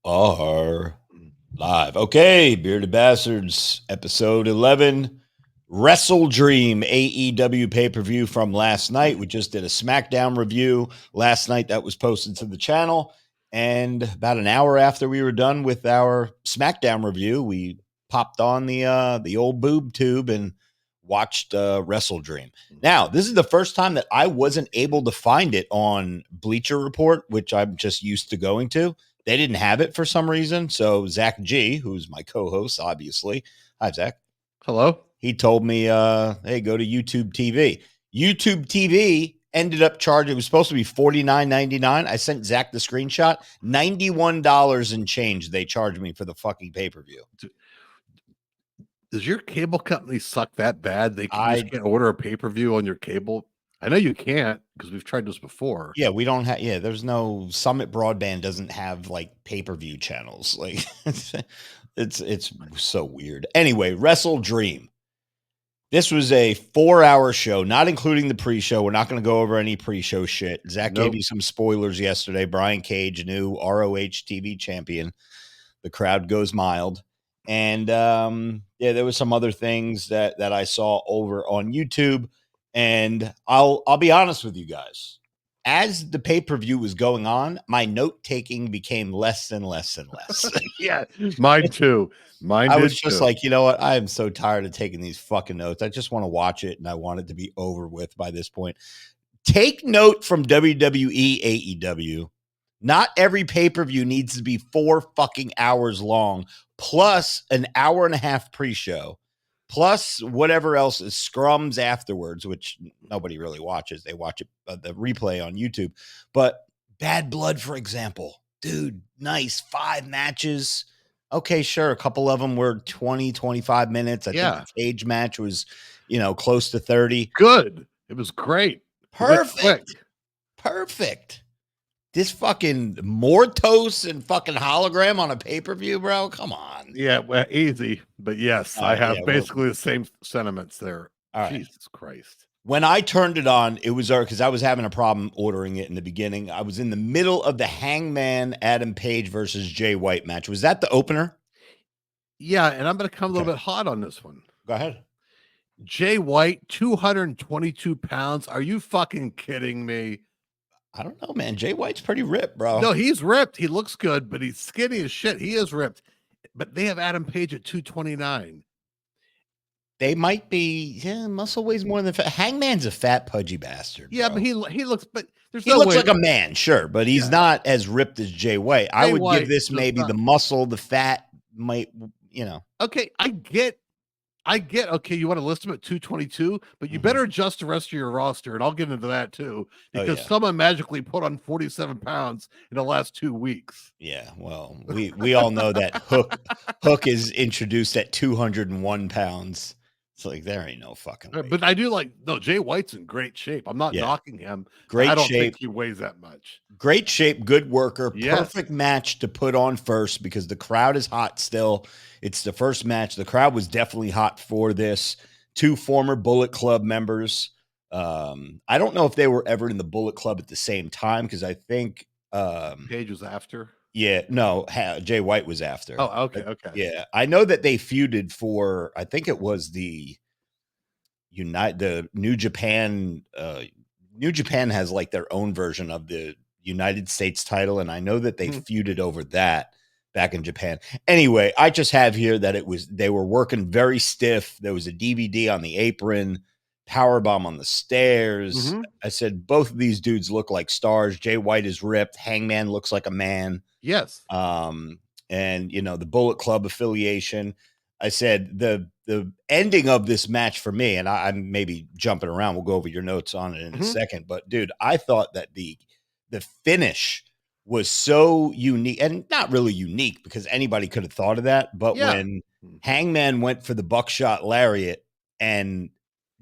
are live. Okay, Bearded Bastards, episode 11, WrestleDream AEW pay-per-view from last night. We just did a SmackDown review last night that was posted to the channel. And about an hour after we were done with our SmackDown review, we popped on the old boob tube and watched WrestleDream. Now, this is the first time that I wasn't able to find it on Bleacher Report, which I'm just used to going to. They didn't have it for some reason. So Zach G, who's my co-host, obviously. Hi, Zach. Hello. He told me, hey, go to YouTube TV. YouTube TV ended up charging, it was supposed to be $49.99. I sent Zach the screenshot. $91 and change they charged me for the fucking pay-per-view. Does your cable company suck that bad? They just can't order a pay-per-view on your cable? I know you can't because we've tried this before. Yeah, we don't have. Yeah, there's no Summit Broadband doesn't have like pay-per-view channels. Like it's so weird. Anyway, WrestleDream. This was a 4-hour show, not including the pre-show. We're not going to go over any pre-show shit. Zach gave you some spoilers yesterday. Brian Cage, new ROH TV champion. The crowd goes mild. And yeah, there was some other things that I saw over on YouTube. And I'll be honest with you guys. As the pay-per-view was going on, my note-taking became less and less and less. Yeah, mine too. I was just like, you know what? I am so tired of taking these fucking notes. I just want to watch it, and I want it to be over with by this point. Take note from WWE AEW. Not every pay-per-view needs to be 4 fucking hours long, plus an hour and a half pre-show, plus whatever else is scrums afterwards, which nobody really watches. They watch it, the replay on YouTube. But Bad Blood, for example, dude, nice 5 matches. Okay, sure. A couple of them were 20, 25 minutes. I think the cage match was, close to 30. Good. It was great. Perfect. Perfect. This fucking Mortos and fucking hologram on a pay-per-view, bro. Come on. Yeah, well, easy. But yes, I have basically the same sentiments there. All Jesus Christ. When I turned it on, it was because I was having a problem ordering it in the beginning. I was in the middle of the Hangman Adam Page versus Jay White match. Was that the opener? Yeah, and I'm going to come a little bit hot on this one. Go ahead. Jay White, 222 pounds. Are you fucking kidding me? I don't know, man. Jay White's pretty ripped, bro. No, he's ripped. He looks good, but he's skinny as shit. He is ripped. But they have Adam Page at 229. They might be, muscle weighs more than fat. Hangman's a fat, pudgy bastard. Yeah, bro. but he looks, but there's he looks like a man, sure, but he's not as ripped as Jay White. I would give this maybe the muscle, the fat might, Okay, I get. Okay, you want to list him at 222, but you better adjust the rest of your roster, and I'll get into that too, because someone magically put on 47 pounds in the last 2 weeks. Yeah, well, we all know that Hook is introduced at 201 pounds. It's like there ain't no fucking way. But I do Jay White's in great shape. I'm not knocking him. Great I don't shape. think he weighs that much. Great shape, good worker, perfect match to put on first because the crowd is hot still. It's the first match. The crowd was definitely hot for this. 2 former Bullet Club members. I don't know if they were ever in the Bullet Club at the same time because I think Page was after. Yeah, no, Jay White was after. Oh, okay. Yeah, I know that they feuded for. I think it was the New Japan. New Japan has like their own version of the United States title, and I know that they feuded over that back in Japan. Anyway, I just have here that they were working very stiff. There was a DVD on the apron, powerbomb on the stairs. I said both of these dudes look like stars. Jay White is ripped. Hangman looks like a man. Yes. And the Bullet Club affiliation. I said the ending of this match for me, and I'm maybe jumping around. We'll go over your notes on it in a second. But dude, I thought that the finish was so unique, and not really unique because anybody could have thought of that. But when Hangman went for the buckshot lariat and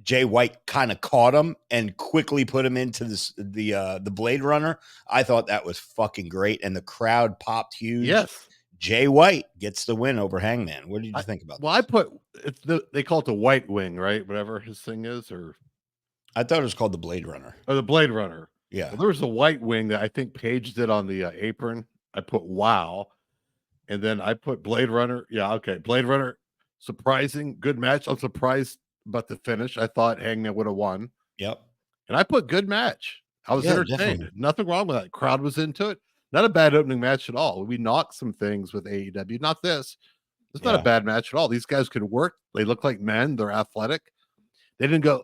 Jay White kind of caught him and quickly put him into the Blade Runner, I thought that was fucking great, and the crowd popped huge. Yes. Jay White gets the win over Hangman. What did you think about that? Well, they call it the White Wing, right? Whatever his thing is, or I thought it was called the Blade Runner. Or the Blade Runner. Yeah. Well, there was a White Wing that I think Paige did on the apron. I put wow. And then I put Blade Runner. Yeah, okay. Blade Runner, surprising, good match. I'm surprised about the finish. I thought Hangman would have won. Yep. And I put good match. I was entertained. Definitely. Nothing wrong with that. Crowd was into it. Not a bad opening match at all. We knocked some things with AEW. Not this. It's not a bad match at all. These guys could work. They look like men. They're athletic. They didn't go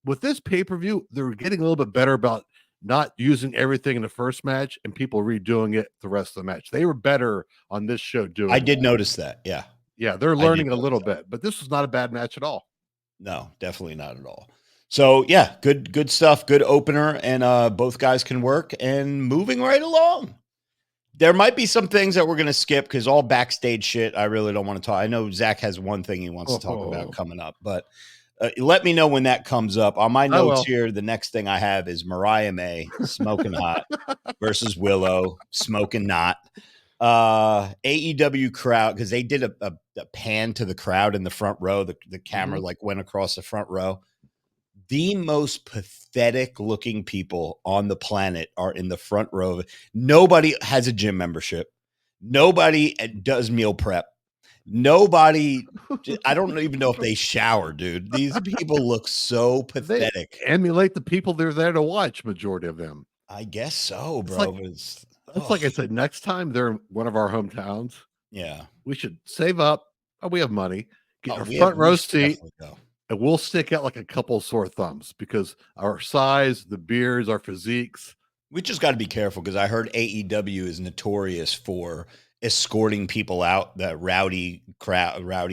with this pay-per-view. They're getting a little bit better about not using everything in the first match and people redoing it the rest of the match. They were better on this show doing I did notice that. Yeah. Yeah, they're learning a little bit, but this was not a bad match at all. No, definitely not at all. So yeah, good stuff, good opener, and both guys can work and moving right along. There might be some things that we're going to skip because all backstage shit I really don't want to talk. I know Zach has one thing he wants to talk about coming up, but let me know when that comes up. On my notes here, the next thing I have is Mariah May smoking hot versus Willow smoking not. AEW crowd, because they did a pan to the crowd in the front row. The camera like went across the front row. The most pathetic looking people on the planet are in the front row. Nobody has a gym membership. Nobody does meal prep. Nobody, I don't even know if they shower, dude. These people look so pathetic. They emulate the people they're there to watch, majority of them. I guess so, bro. It's like I said, next time they're in one of our hometowns, we should save up. Oh, we have money. Get a front row seat. And we'll stick out like a couple sore thumbs because our size, the beards, our physiques. We just got to be careful because I heard AEW is notorious for escorting people out, the rowdy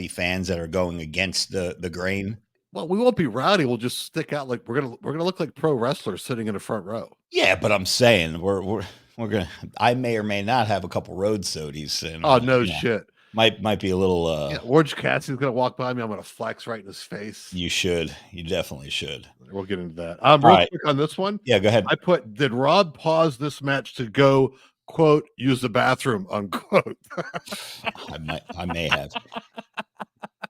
fans that are going against the grain. Well, we won't be rowdy. We'll just stick out like we're gonna look like pro wrestlers sitting in the front row. Yeah, but I'm saying we're gonna. I may or may not have a couple road sodies. And, oh no shit. Might be a little Orange Cassidy's gonna walk by me. I'm gonna flex right in his face. You should. You definitely should. We'll get into that. Real quick on this one. Yeah, go ahead. I put, did Rob pause this match to go, quote, use the bathroom, unquote? I may have.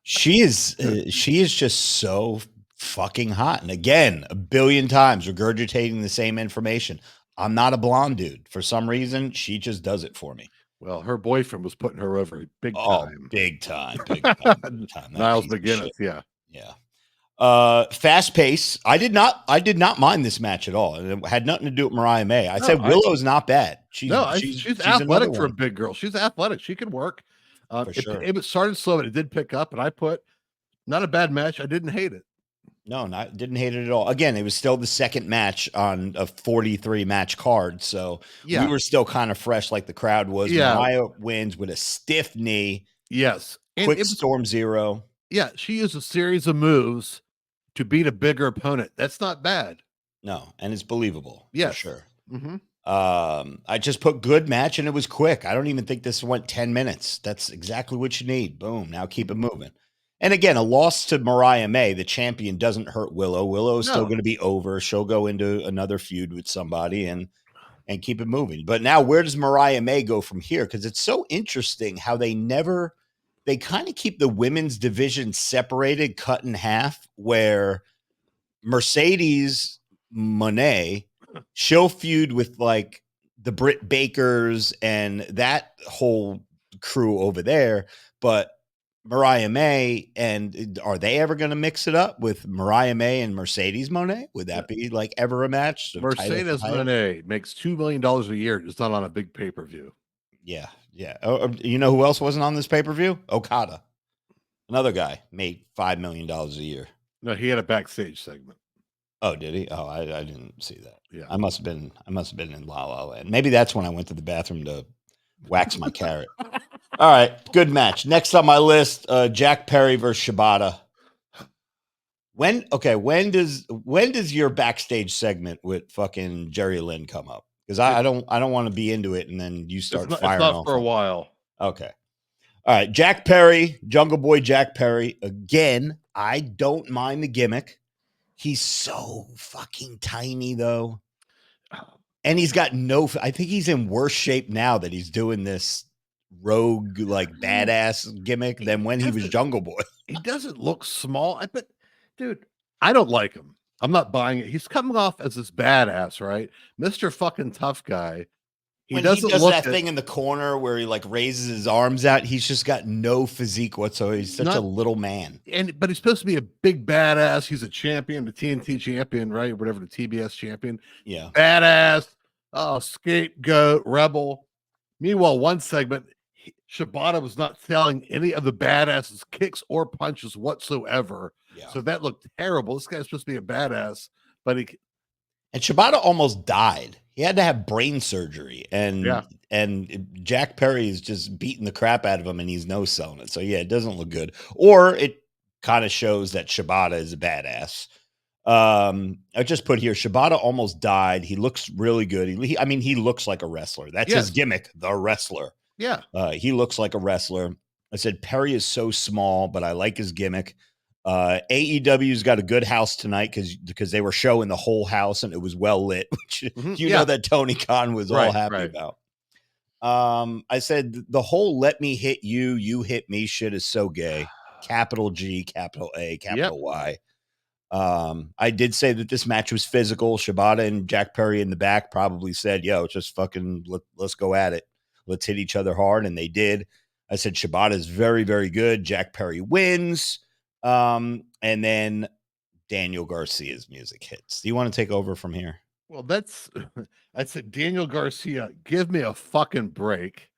She is just so fucking hot. And again, a billion times regurgitating the same information. I'm not a blonde dude. For some reason, she just does it for me. Well, her boyfriend was putting her over big time. Big time. Niles McGuinness, yeah. Fast pace. I did not mind this match at all. It had nothing to do with Mariah May. I said Willow's not bad. She's athletic for a big girl. She's athletic. She can work. For sure. It started slow, but it did pick up. And I put, not a bad match. I didn't hate it. No, didn't hate it at all. Again, it was still the second match on a 43 match card. So we were still kind of fresh like the crowd was. Mariah wins with a stiff knee. Yes. Quick Storm Zero. Yeah. She used a series of moves to beat a bigger opponent. That's not bad. No. And it's believable. Yes. For sure. Mm-hmm. I just put good match and it was quick. I don't even think this went 10 minutes. That's exactly what you need. Boom. Now keep it moving. And again, a loss to Mariah May, the champion, doesn't hurt Willow. Willow is still going to be over. She'll go into another feud with somebody and keep it moving. But now where does Mariah May go from here? Because it's so interesting how they kind of keep the women's division separated, cut in half, where Mercedes Moné, she'll feud with like the Britt Bakers and that whole crew over there. But Mariah May, and are they ever going to mix it up with Mariah May and Mercedes Moné? Would that be like ever a match? Mercedes Moné makes $2 million a year. It's not on a big pay-per-view. Yeah. You know who else wasn't on this pay-per-view? Okada. Another guy made $5 million a year. No, he had a backstage segment. Oh, did he? Oh, I didn't see that. Yeah. I must have been in La La Land. Maybe that's when I went to the bathroom to wax my carrot. All right, good match. Next on my list, Jack Perry versus Shibata. When does your backstage segment with fucking Jerry Lynn come up? Because I don't want to be into it and then you start firing off. It's not for a while. Okay. All right, Jack Perry, Jungle Boy Jack Perry. Again, I don't mind the gimmick. He's so fucking tiny though. And he's got I think he's in worse shape now that he's doing this rogue, like badass gimmick than when he was Jungle Boy. He doesn't look small. But dude, I don't like him. I'm not buying it. He's coming off as this badass, right? Mr. fucking tough guy. When he does that thing in the corner where he like raises his arms out, he's just got no physique whatsoever. He's such a little man. But he's supposed to be a big badass. He's a champion, the TNT champion, right? Whatever, the TBS champion. Yeah. Badass, scapegoat, rebel. Meanwhile, one segment, Shibata was not selling any of the badass's kicks or punches whatsoever. Yeah. So that looked terrible. This guy's supposed to be a badass, but and Shibata almost died. He had to have brain surgery, and Jack Perry is just beating the crap out of him, and he's no selling it. So yeah, it doesn't look good. Or it kind of shows that Shibata is a badass. I just put here, Shibata almost died. He looks really good. He looks like a wrestler. That's his gimmick, the wrestler. Yeah. He looks like a wrestler. I said Perry is so small, but I like his gimmick. AEW's got a good house tonight because they were showing the whole house and it was well lit, which know that Tony Khan was all happy about. I said the whole "let me hit you, you hit me" shit is so gay. Capital G, capital A, capital Y. I did say that this match was physical. Shibata and Jack Perry in the back probably said, "Yo, just fucking let's go at it. Let's hit each other hard," and they did. I said Shibata is very, very good. Jack Perry wins. And then Daniel Garcia's music hits. Do you want to take over from here? Well, I said Daniel Garcia, give me a fucking break.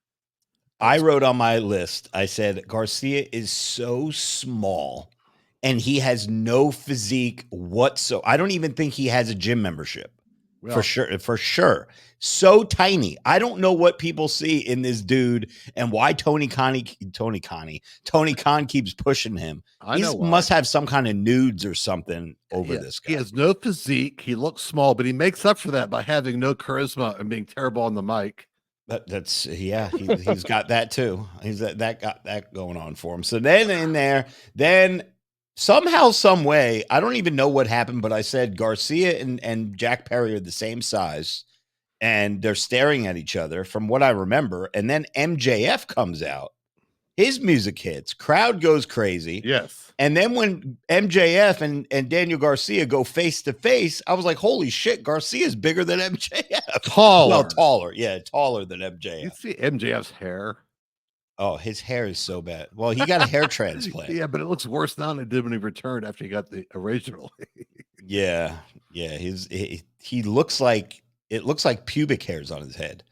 I wrote on my list, I said Garcia is so small and he has no physique whatsoever. I don't even think he has a gym membership. Well, for sure. So tiny. I don't know what people see in this dude and why Tony Khan keeps pushing him. He must have some kind of nudes or something over this guy. He has no physique. He looks small, but he makes up for that by having no charisma and being terrible on the mic. He's got that too. He's that got that going on for him. So then in there, somehow, some way, I don't even know what happened, but I said Garcia and Jack Perry are the same size, and they're staring at each other from what I remember. And then MJF comes out. His music hits. Crowd goes crazy. Yes. And then when MJF and Daniel Garcia go face to face, I was like, holy shit, Garcia's bigger than MJF. Taller. Yeah, taller than MJF. You see MJF's hair? Oh, his hair is so bad. Well, he got a hair transplant. Yeah, but it looks worse now than it did when he returned after he got the original. Yeah. He looks like pubic hairs on his head.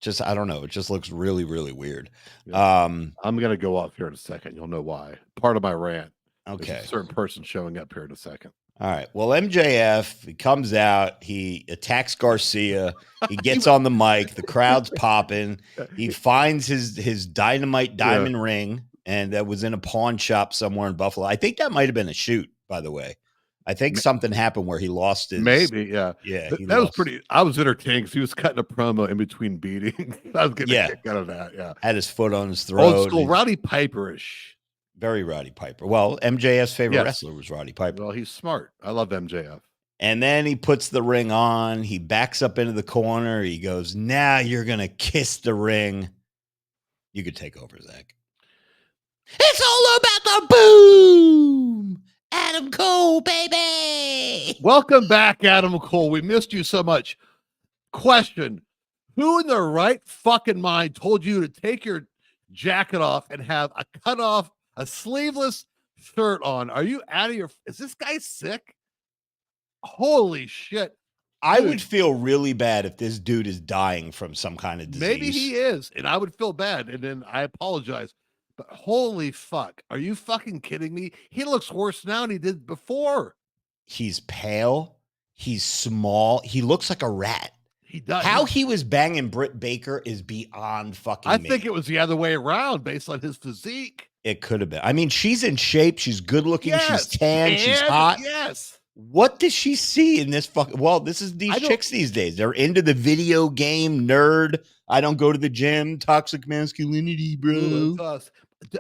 Just, I don't know. It just looks really, really weird. Yeah. I'm going to go off here in a second. You'll know why. Part of my rant. Okay. There's a certain person showing up here in a second. All right. Well, MJF, he comes out, he attacks Garcia, he gets on the mic, the crowd's popping. He finds his dynamite diamond ring, and that was in a pawn shop somewhere in Buffalo. I think that might have been a shoot, by the way. I think something happened where he lost his. Maybe, yeah. Yeah. That was pretty. I was entertained because he was cutting a promo in between beatings. I was getting a kick out of that. Yeah. Had his foot on his throat. Old school, Roddy Piper-ish. Very Roddy Piper. Well, MJF's favorite wrestler was Roddy Piper. Well, he's smart. I love MJF. And then he puts the ring on. He backs up into the corner. He goes, "Now you're going to kiss the ring." You could take over, Zach. It's all about the boom. Adam Cole, baby. Welcome back, Adam Cole. We missed you so much. Question: who in their right fucking mind told you to take your jacket off and have a cut off, a sleeveless shirt on? Are you out of your? Is this guy sick? Holy shit! I would feel really bad if this dude is dying from some kind of disease. Maybe he is, and I would feel bad, and then I apologize. But holy fuck, are you fucking kidding me? He looks worse now than he did before. He's pale. He's small. He looks like a rat. He does. How he was banging Britt Baker is beyond fucking I think it was the other way around based on his physique. It could have been. I mean, she's in shape. She's good looking. Yes, she's tan. She's hot. Yes. What does she see in this fucking? Well, this is these chicks these days. They're into the video game nerd. I don't go to the gym. Toxic masculinity, bro. Ooh, that's us.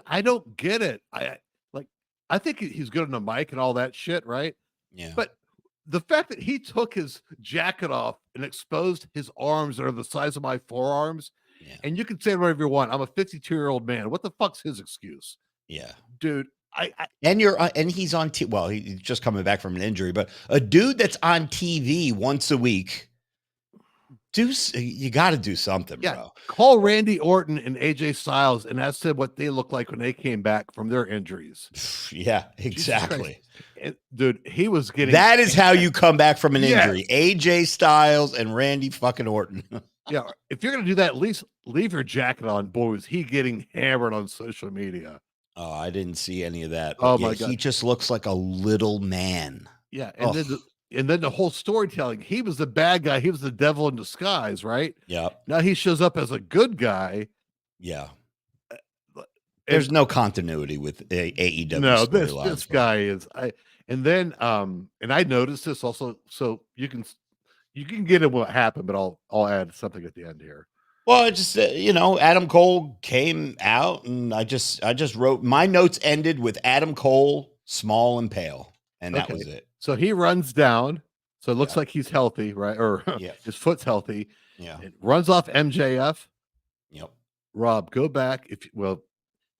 I don't get it. I think he's good on the mic and all that shit, right? Yeah. But the fact that he took his jacket off and exposed his arms that are the size of my forearms, and you can say whatever you want. I'm a 52-year-old man. What the fuck's his excuse? Yeah, dude. And he's on well, he's just coming back from an injury, but a dude that's on TV once a week You got to do something, bro. Call Randy Orton and AJ Styles and ask them what they look like when they came back from their injuries. Yeah, exactly. Dude, he was getting. That is how you come back from an injury. AJ Styles and Randy fucking Orton. Yeah, if you're gonna do that, at least leave your jacket on, boys. He getting hammered on social media. Oh, I didn't see any of that. Oh my God, he just looks like a little man. Yeah, and then the whole storytelling. He was the bad guy. He was the devil in disguise, right? Yeah. Now he shows up as a good guy. Yeah. There's no continuity with AEW. No, this guy is. And I noticed this also. So you can get at what happened, but I'll add something at the end here. Well, it just Adam Cole came out, and I just wrote my notes ended with Adam Cole, small and pale, and that was it. So he runs down. So it looks like he's healthy, right? Or his foot's healthy. Yeah. It runs off MJF. Yep. Rob, go back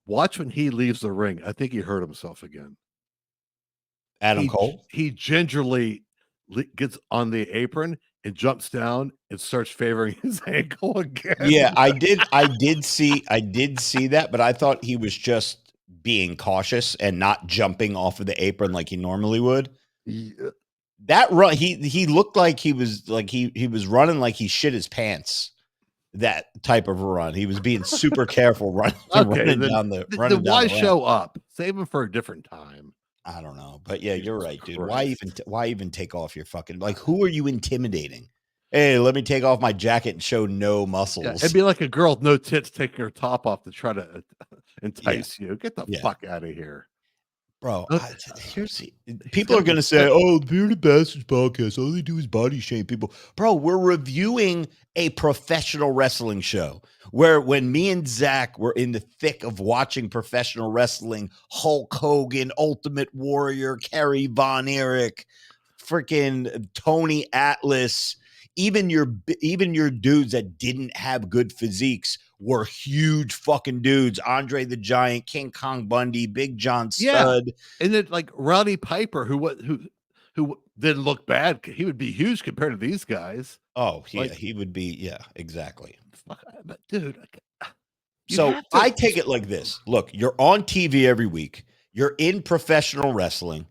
watch when he leaves the ring. I think he hurt himself again. Adam Cole? He gingerly gets on the apron and jumps down and starts favoring his ankle again. Yeah, I did see that, but I thought he was just being cautious and not jumping off of the apron like he normally would. Yeah. That run, he looked like he was running like he shit his pants. That type of a run. He was being super careful running down the running. Why show up? Save him for a different time. I don't know, but yeah, you're right, dude. Why even take off your fucking, like, who are you intimidating? Hey, let me take off my jacket and show no muscles. Yeah, it'd be like a girl with no tits taking her top off to try to entice you. Get the fuck out of here. Bro, people are going to say, oh, the Bearded Bastards podcast, all they do is body shame people. Bro, we're reviewing a professional wrestling show where when me and Zach were in the thick of watching professional wrestling, Hulk Hogan, Ultimate Warrior, Kerry Von Erich, freaking Tony Atlas, even your dudes that didn't have good physiques were huge fucking dudes. Andre the Giant, King Kong Bundy, Big John Studd. Yeah. And then like Roddy Piper, who didn't look bad. He would be huge compared to these guys. Oh, yeah, he would be. Yeah, exactly. But dude, so I take it like this. Look, you're on TV every week. You're in professional wrestling.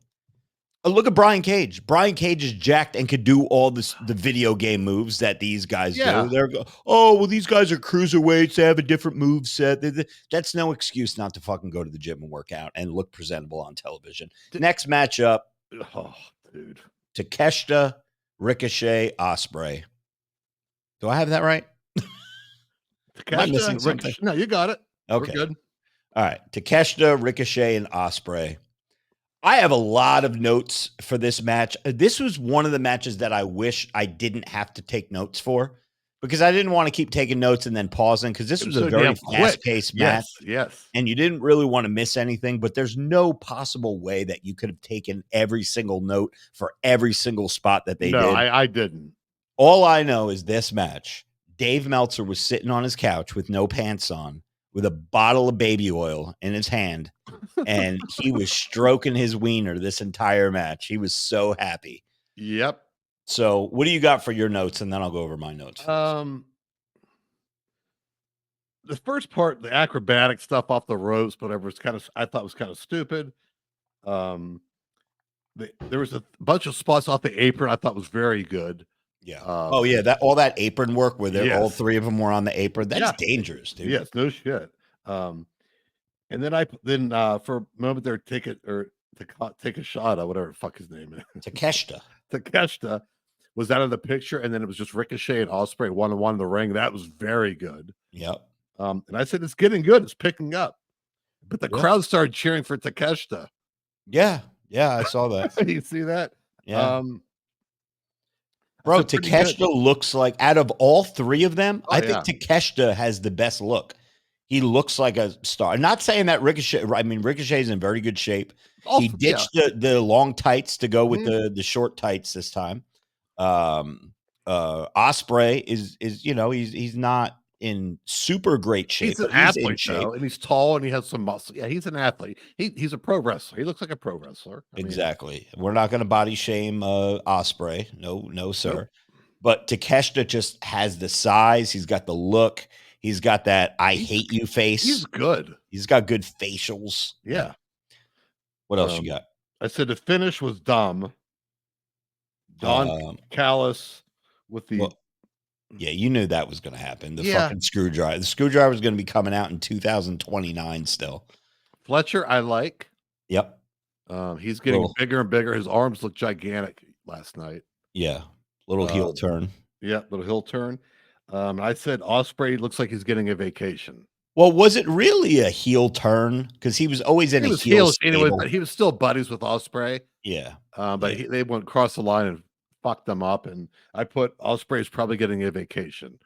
Look at Brian Cage. Brian Cage is jacked and could do all the video game moves that these guys do. They're these guys are cruiserweights. They have a different move set. That's no excuse not to fucking go to the gym and work out and look presentable on television. Next matchup. Oh, dude. Takeshita, Ricochet, Ospreay. Do I have that right? Am I missing something? No, you got it. Okay. We're good. All right. Takeshita, Ricochet, and Ospreay. I have a lot of notes for this match. This was one of the matches that I wish I didn't have to take notes for because I didn't want to keep taking notes and then pausing because this was a very fast-paced match. Yes. And you didn't really want to miss anything, but there's no possible way that you could have taken every single note for every single spot that they did. No, I didn't. All I know is this match, Dave Meltzer was sitting on his couch with no pants on, with a bottle of baby oil in his hand, and he was stroking his wiener this entire match. He was so happy. Yep. So what do you got for your notes? And then I'll go over my notes. The first part, the acrobatic stuff off the ropes, whatever, I thought was kind of stupid. There was a bunch of spots off the apron I thought was very good. Yeah. All that apron work where all three of them were on the apron. That's dangerous, dude. Yes, no shit. And then for a moment there, take a shot at whatever the fuck his name is. Takeshita was out of the picture, and then it was just Ricochet and Ospreay 1-on-1 in the ring. That was very good. Yep. And I said it's getting good. It's picking up. But the crowd started cheering for Takeshita. Yeah. Yeah, I saw that. You see that? Yeah. Bro, Takeshita looks like, out of all three of them, I think Takeshita has the best look. He looks like a star. I'm not saying that Ricochet's in very good shape. He ditched the long tights to go with the short tights this time. Ospreay is he's not in super great shape. He's an athlete, though, and he's tall and he has some muscle. Yeah, he's an athlete. He's a pro wrestler. He looks like a pro wrestler. Exactly. We're not going to body shame Ospreay. No, sir. Nope. But Takeshita just has the size. He's got the look. He's got that I hate you face. He's good. He's got good facials. Yeah. What else you got? I said the finish was dumb. Don Callis with the. Yeah, you knew that was going to happen. The fucking screwdriver. The screwdriver is going to be coming out in 2029 still. Fletcher, I like. Yep. He's getting bigger and bigger. His arms look gigantic last night. Yeah. Little heel turn. Yeah, little heel turn. I said Ospreay looks like he's getting a vacation. Well, was it really a heel turn? Because he was always in a heel anyway, but he was still buddies with Ospreay. Yeah. But they went across the line and fucked them up. And I put Ospreay's probably getting a vacation.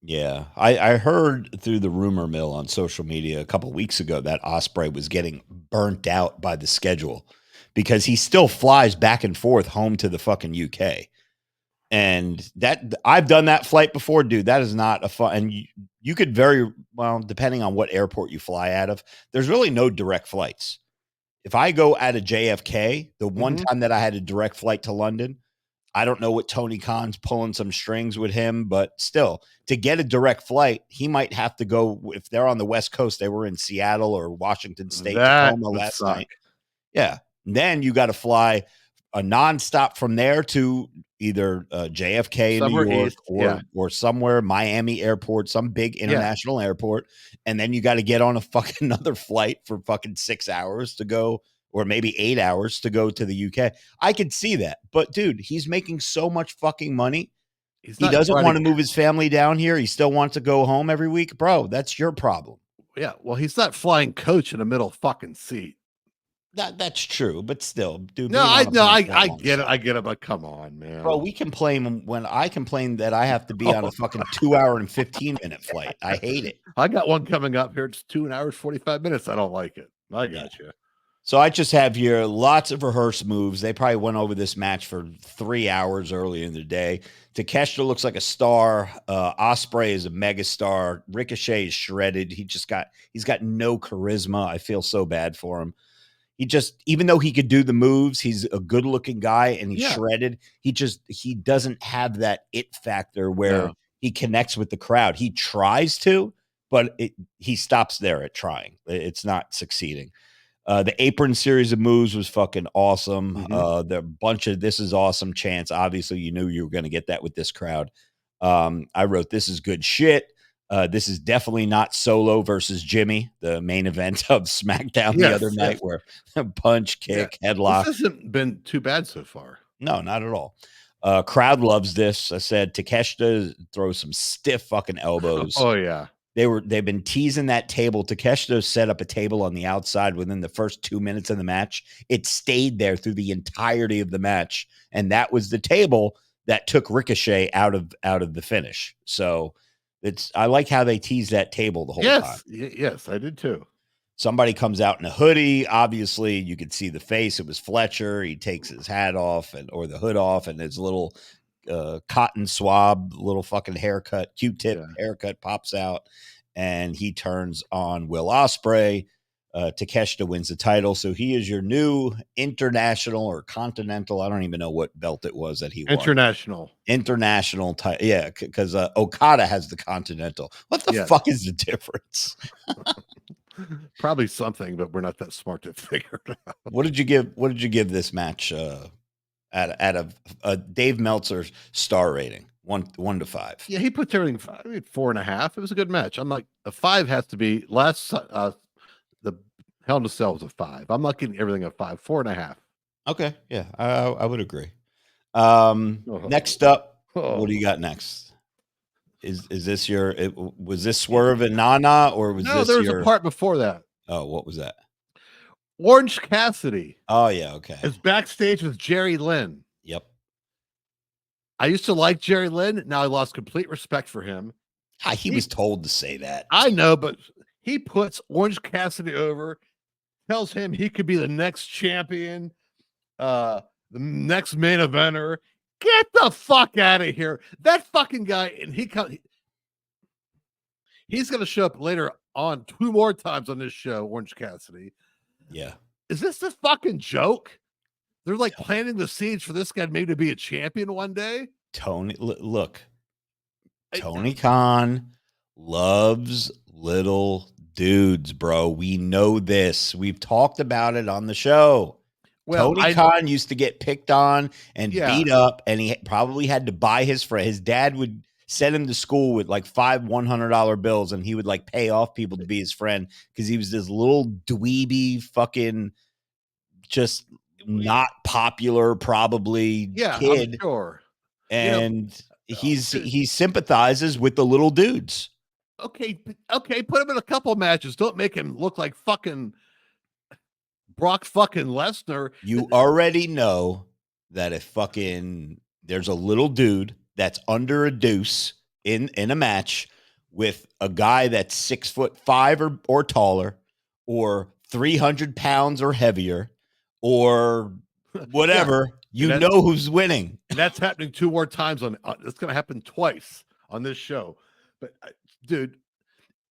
Yeah. I heard through the rumor mill on social media a couple of weeks ago that Ospreay was getting burnt out by the schedule because he still flies back and forth home to the fucking UK. And that I've done that flight before, dude. That is not a fun. And you could very well, depending on what airport you fly out of, there's really no direct flights. If I go out of JFK, the one time that I had a direct flight to London, I don't know what Tony Khan's pulling some strings with him, but still, to get a direct flight, he might have to go. If they're on the West Coast, they were in Seattle or Washington State, Tacoma last night. Yeah. And then you got to fly a nonstop from there to either JFK in New York or somewhere, Miami airport, some big international airport. And then you got to get on a fucking another flight for fucking 6 hours to go, or maybe 8 hours to go to the UK. I could see that. But dude, he's making so much fucking money. He doesn't want to move his family down here. He still wants to go home every week. Bro, that's your problem. Yeah. Well, he's not flying coach in the middle fucking seat. That's true, but still, dude. No, I get it. I get it, but come on, man. Bro, we complain when I complain that I have to be on a fucking 2 hour and 15-minute flight. I hate it. I got one coming up here. It's 2 hours, 45 minutes. I don't like it. I got you. So I just have here lots of rehearsed moves. They probably went over this match for 3 hours earlier in the day. Takeshita looks like a star. Ospreay is a megastar. Ricochet is shredded. He's got no charisma. I feel so bad for him. Even though he could do the moves, he's a good looking guy and he's shredded. He doesn't have that it factor where he connects with the crowd. He tries to, but he stops there at trying. It's not succeeding. The apron series of moves was fucking awesome. The bunch of this is awesome chants. Obviously, you knew you were going to get that with this crowd. I wrote, this is good shit. This is definitely not Solo versus Jimmy, the main event of SmackDown the other night, where punch, kick, headlock. This hasn't been too bad so far. No, not at all. Crowd loves this. I said Takeshita throws some stiff fucking elbows. Oh yeah. They've been teasing that table. Takeshita set up a table on the outside within the first 2 minutes of the match. It stayed there through the entirety of the match, and that was the table that took Ricochet out of the finish. So I like how they tease that table the whole time. Yes, I did too. Somebody comes out in a hoodie. Obviously, you could see the face. It was Fletcher. He takes his hat off or the hood off, and his little cotton swab, little fucking haircut, Q-tip haircut pops out, and he turns on Will Ospreay. Takeshita wins the title, so he is your new international or continental. I don't even know what belt it was that he won. International title. Yeah, because Okada has the continental. What the fuck is the difference? Probably something, but we're not that smart to figure it out. What did you give this match out of Dave Meltzer's star rating? 1 to 5. Yeah, he put everything 4.5. It was a good match. I'm like, a 5 has to be last. The Hell in a Cell was a 5. I'm not getting everything a 5. 4.5. Okay, yeah, I would agree. Next up, what do you got next? Is this was this Swerve and Nana, or was this there was a part before that? Oh, what was that? Orange Cassidy. Oh yeah, okay. Is backstage with Jerry Lynn. Yep. I used to like Jerry Lynn. Now I lost complete respect for him. He was told to say that. I know, but he puts Orange Cassidy over, tells him he could be the next champion, the next main eventer. Get the fuck out of here. That fucking guy, and he's going to show up later on 2 more times on this show, Orange Cassidy. Yeah. Is this a fucking joke? They're like planting the seeds for this guy maybe to be a champion one day. Tony, look, Tony Khan loves little dudes, bro. We know this. We've talked about it on the show. Well, Tony Khan used to get picked on and beat up, and he probably had to buy his friend. His dad would send him to school with like 5 $100 bills, and he would like pay off people to be his friend because he was this little dweeby fucking just not popular, probably kid. I'm sure. And he sympathizes with the little dudes. Okay, put him in a couple matches. Don't make him look like fucking Brock fucking Lesnar. You already know that if fucking there's a little dude that's under a deuce in a match with a guy that's 6'5" or taller, or 300 pounds or heavier, or whatever, you know who's winning. And that's happening 2 more times on. It's going to happen twice on this show. But dude,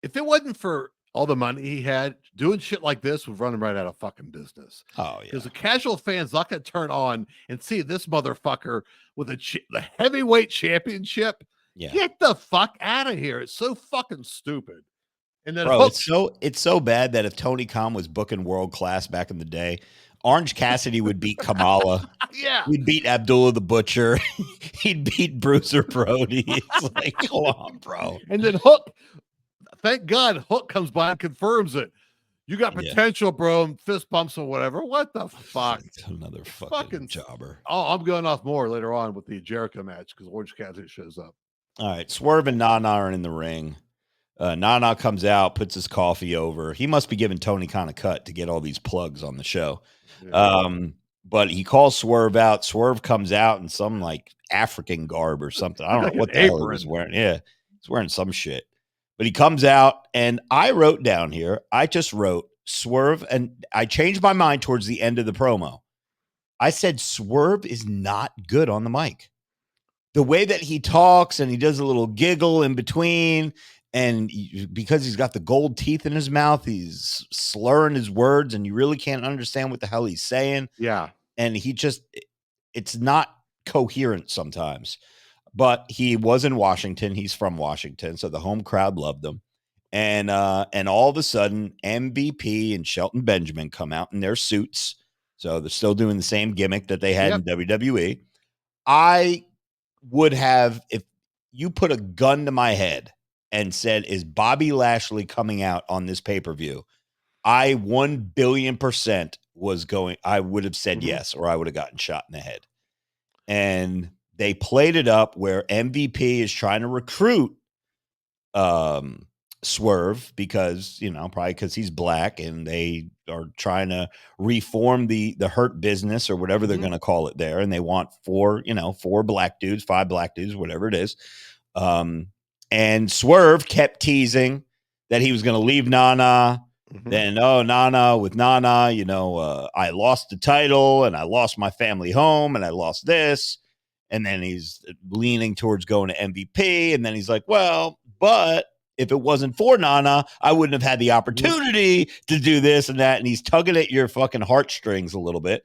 if it wasn't for all the money he had, doing shit like this would run him right out of fucking business. Oh yeah, because the casual fan's not going to turn on and see this motherfucker with the heavyweight championship. Yeah, get the fuck out of here! It's so fucking stupid. And then, bro, it's so bad that if Tony Khan was booking world class back in the day, Orange Cassidy would beat Kamala. Yeah, he'd beat Abdullah the Butcher. He'd beat Bruiser Brody. It's like, come on, bro. And then Hook. Thank God Hook comes by and confirms it. You got potential, bro, and fist bumps or whatever. What the fuck? Another fucking jobber. Oh, I'm going off more later on with the Jericho match because Orange Cassidy shows up. All right, Swerve and Nana are in the ring. Nana comes out, puts his coffee over. He must be giving Tony Khan a cut to get all these plugs on the show. Yeah. But he calls Swerve out. Swerve comes out in some like African garb or something. I don't know what the hell he was wearing. Yeah, he's wearing some shit. But he comes out, and I wrote down here, I just wrote Swerve, and I changed my mind towards the end of the promo. I said Swerve is not good on the mic. The way that he talks, and he does a little giggle in between, and because he's got the gold teeth in his mouth, he's slurring his words, and you really can't understand what the hell he's saying. Yeah. And it's not coherent sometimes. But he was in Washington. He's from Washington, so the home crowd loved him. And all of a sudden, MVP and Shelton Benjamin come out in their suits. So they're still doing the same gimmick that they had in WWE. I would have, if you put a gun to my head and said, is Bobby Lashley coming out on this pay-per-view? I 1,000,000,000% I would have said yes, or I would have gotten shot in the head. And they played it up where MVP is trying to recruit Swerve because, probably because he's black, and they are trying to reform the Hurt Business or whatever they're going to call it there. And they want 4 black dudes, 5 black dudes, whatever it is. And Swerve kept teasing that he was going to leave Nana. Then, Nana, with Nana, I lost the title, and I lost my family home, and I lost this. And then he's leaning towards going to MVP. And then he's like, well, but if it wasn't for Nana, I wouldn't have had the opportunity to do this and that. And he's tugging at your fucking heartstrings a little bit.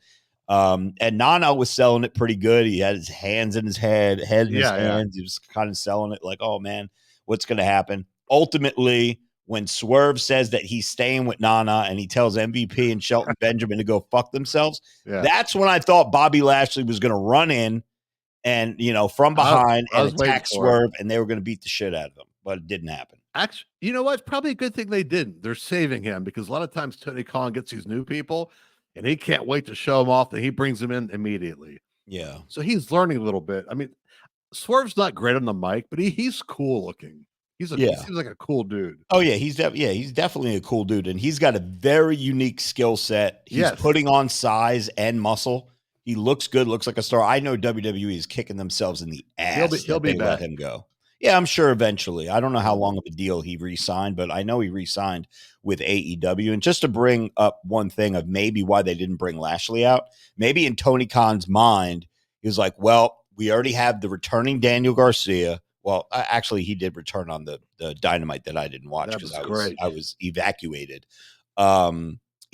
And Nana was selling it pretty good. He had his hands in his head in his hands. He was kind of selling it like, oh, man, what's going to happen? Ultimately, when Swerve says that he's staying with Nana and he tells MVP and Shelton Benjamin to go fuck themselves, that's when I thought Bobby Lashley was going to run in and, from behind and attack Swerve, and they were going to beat the shit out of him. But it didn't happen. Actually, you know what? Probably a good thing they didn't. They're saving him because a lot of times Tony Khan gets these new people, and he can't wait to show them off, and he brings them in immediately. Yeah. So he's learning a little bit. I mean, Swerve's not great on the mic, but he's cool looking. He seems like a cool dude. Oh, yeah. He's definitely a cool dude, and he's got a very unique skill set. He's putting on size and muscle. He looks good, looks like a star. I know WWE is kicking themselves in the ass. He'll be back. Let him go. Yeah, I'm sure eventually. I don't know how long of a deal he re-signed, but I know he re-signed with AEW. And just to bring up one thing of maybe why they didn't bring Lashley out, maybe in Tony Khan's mind, he was like, well, we already have the returning Daniel Garcia. Well, actually, he did return on the Dynamite that I didn't watch because I was evacuated.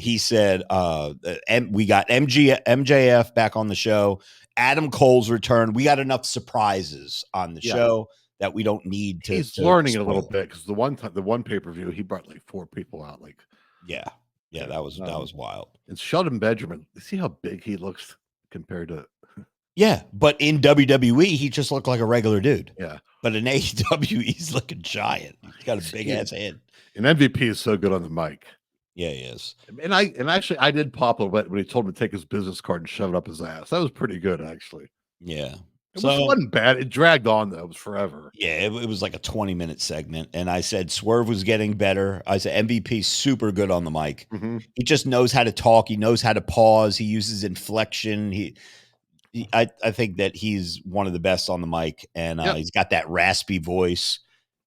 he said, we got MJF back on the show. Adam Cole's return. We got enough surprises on the show that we don't need to. He's learning it a little bit because the one pay-per-view, he brought like 4 people out. Like, yeah, that was wild. And Sheldon Benjamin, see how big he looks compared to. Yeah, but in WWE, he just looked like a regular dude. Yeah. But in AEW, he's looking giant. He's got a big ass head. And MVP is so good on the mic. Yeah, he is. And actually I did pop a bit when he told him to take his business card and shove it up his ass. That was pretty good, actually. Yeah. It wasn't bad. It dragged on though. It was forever. Yeah, it was like a 20-minute segment. And I said Swerve was getting better. I said MVP's super good on the mic. Mm-hmm. He just knows how to talk. He knows how to pause. He uses inflection. I think that he's one of the best on the mic, and he's got that raspy voice.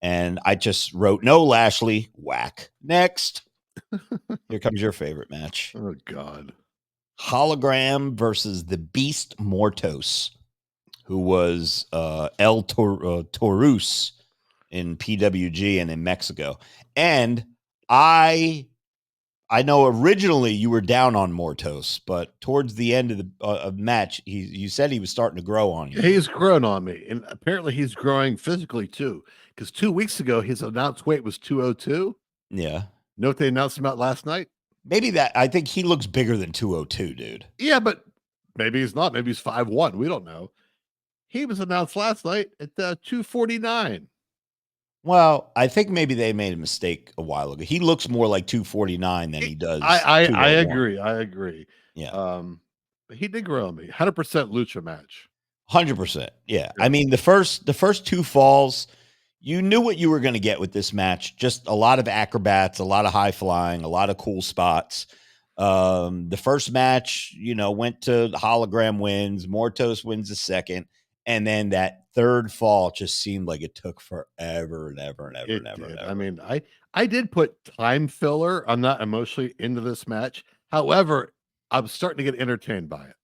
And I just wrote, no, Lashley, whack. Next. Here comes your favorite match. Oh, God. Hologram versus the Beast Mortos, who was El Taurus in PWG and in Mexico. And I know originally you were down on Mortos, but towards the end of the match, you said he was starting to grow on you. He's grown on me, and apparently he's growing physically too. Because 2 weeks ago, his announced weight was 202. Yeah. Know what they announced him out last night? Maybe that. I think he looks bigger than 202, dude. Yeah, but maybe he's not. Maybe he's 5'1". We don't know. He was announced last night at 249. Well, I think maybe they made a mistake a while ago. He looks more like 249 than he does. I agree. I agree. Yeah. But he did grow on me. 100% lucha match. 100%. Yeah. I mean, the first 2 falls, you knew what you were going to get with this match. Just a lot of acrobats, a lot of high flying, a lot of cool spots. The first match, went to Hologram wins. Mortos wins the second. And then that third fall just seemed like it took forever and ever and ever and ever and ever. I mean, I did put time filler. I'm not emotionally into this match. However, I'm starting to get entertained by it.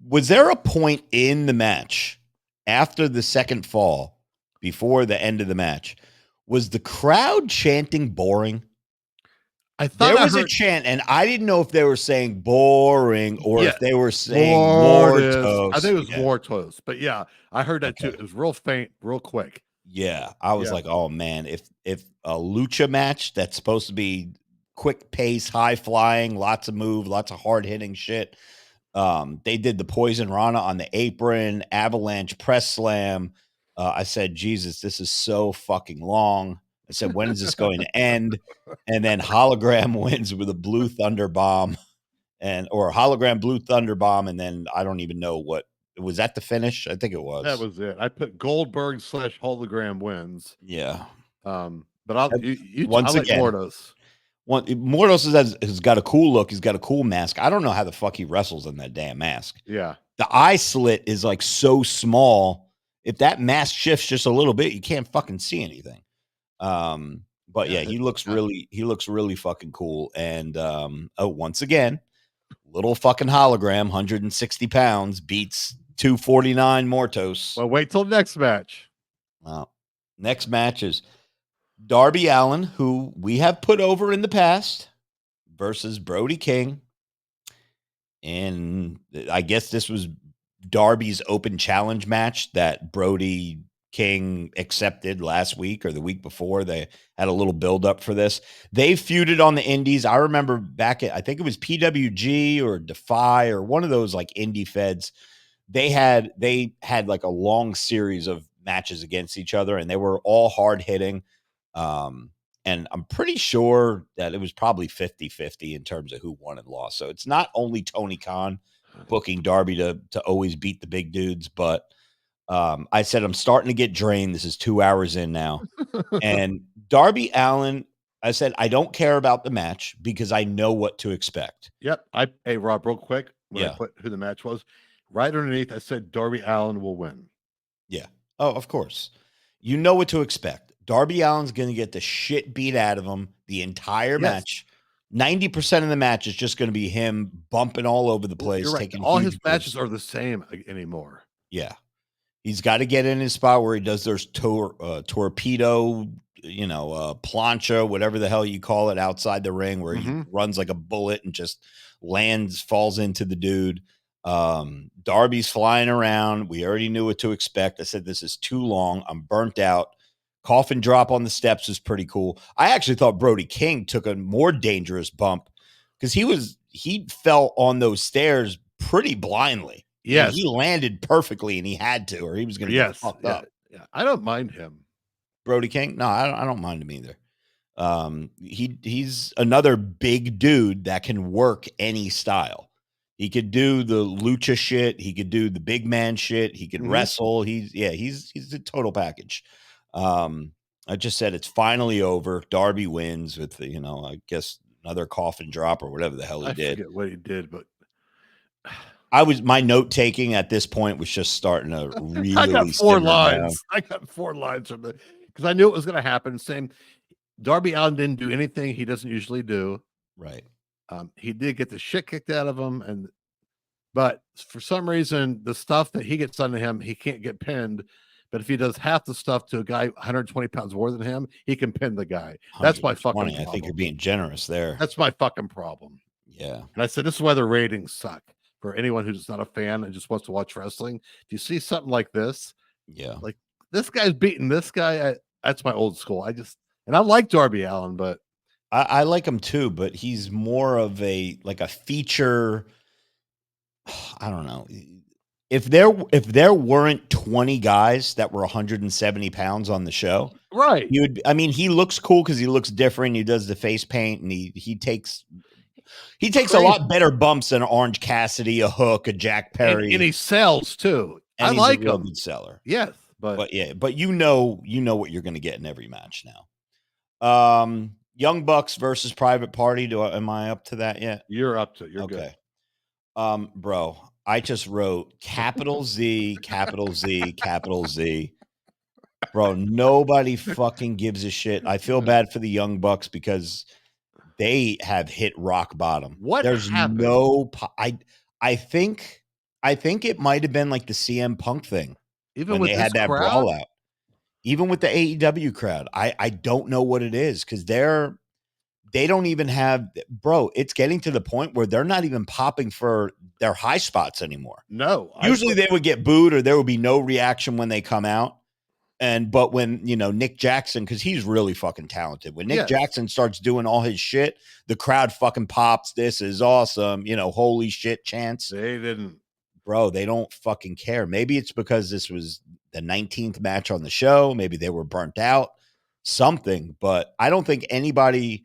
Was there a point in the match after the second fall, before the end of the match, was the crowd chanting boring? I thought there was a chant, and I didn't know if they were saying boring or if they were saying Mortos. I think it was Mortos, but yeah, I heard that too. It was real faint, real quick. Yeah, I was like, oh man, if a lucha match that's supposed to be quick pace, high flying, lots of move, lots of hard hitting shit. They did the Poison Rana on the apron, avalanche press slam. I said, Jesus, this is so fucking long. I said, when is this going to end? And then Hologram wins with a blue thunder bomb, or Hologram blue thunder bomb, and then I don't even know what was that the finish. I think it was. That was it. I put Goldberg / Hologram wins. Yeah. But I'll once again, Mortos. Mortos has got a cool look. He's got a cool mask. I don't know how the fuck he wrestles in that damn mask. Yeah. The eye slit is like so small. If that mask shifts just a little bit, you can't fucking see anything. But yeah, he looks really fucking cool. And once again, little fucking Hologram, 160 pounds, beats 249 Mortos. Well, wait till next match. Well, next match is Darby Allin, who we have put over in the past, versus Brody King. And I guess this was Darby's open challenge match that Brody King accepted last week or the week before. They had a little build up for this. They feuded on the indies. I remember back at, I think it was PWG or Defy or one of those like indie feds. They had like a long series of matches against each other, and they were all hard hitting. And I'm pretty sure that it was probably 50-50 in terms of who won and lost. So it's not only Tony Khan booking Darby to always beat the big dudes, but I said, I'm starting to get drained. This is 2 hours in now. And Darby Allin, I said, I don't care about the match because I know what to expect. Yep. Hey, Rob, real quick, when I put who the match was, right underneath, I said Darby Allin will win. Yeah. Oh, of course. You know what to expect. Darby Allin's going to get the shit beat out of him the entire match. 90% of the match is just going to be him bumping all over the place. You're right. Taking all his matches are the same anymore. Yeah. He's got to get in his spot where he does those torpedo plancha, whatever the hell you call it, outside the ring, where he runs like a bullet and just falls into the dude. Darby's flying around. We already knew what to expect. I said, this is too long. I'm burnt out. Coffin drop on the steps is pretty cool. I actually thought Brody King took a more dangerous bump because he fell on those stairs pretty blindly. Yes. And he landed perfectly, and he had to, or he was going to get fucked up. Yeah, I don't mind him. Brody King? No, I don't mind him either. He's another big dude that can work any style. He could do the lucha shit. He could do the big man shit. He could wrestle. He's a total package. I just said it's finally over. Darby wins with I guess another coffin drop or whatever the hell he did. I forget what he did, but my note taking at this point was just starting to really. I got 4 lines. I got 4 lines from the because I knew it was going to happen. Same. Darby Allin didn't do anything he doesn't usually do. Right. He did get the shit kicked out of him, but for some reason, the stuff that he gets done to him, he can't get pinned. But if he does half the stuff to a guy 120 pounds more than him, he can pin the guy. That's my fucking problem. I think you're being generous there. That's my fucking problem. Yeah. And I said, this is why the ratings suck. For anyone who's not a fan and just wants to watch wrestling, if you see something like this, like this guy's beating this guy, that's my old school. And I like Darby Allin, but I like him too, but he's more of a feature. I don't know. If there weren't 20 guys that were 170 pounds on the show, right? He looks cool because he looks different. He does the face paint, and he takes a lot better bumps than Orange Cassidy, a Hook, a Jack Perry, and he sells too. And I he's like a real him. good seller. Yes, but you know what you're going to get in every match now. Young Bucks versus Private Party. Am I up to that yet? You're up to it. You're okay. Good. Bro, I just wrote capital Z, capital Z, capital Z. Bro, nobody fucking gives a shit. I feel bad for the Young Bucks because they have hit rock bottom. There's happened? I think it might have been like the CM Punk thing. Even when they had that brawl out. Even with the AEW crowd. I don't know what it is because they don't even have, bro, it's getting to the point where they're not even popping for their high spots anymore. No. Usually they would get booed or there would be no reaction when they come out. But when, Nick Jackson, because he's really fucking talented. When Nick Jackson starts doing all his shit, the crowd fucking pops. This is awesome. Holy shit chants. They didn't. Bro, they don't fucking care. Maybe it's because this was the 19th match on the show. Maybe they were burnt out. Something. But I don't think anybody...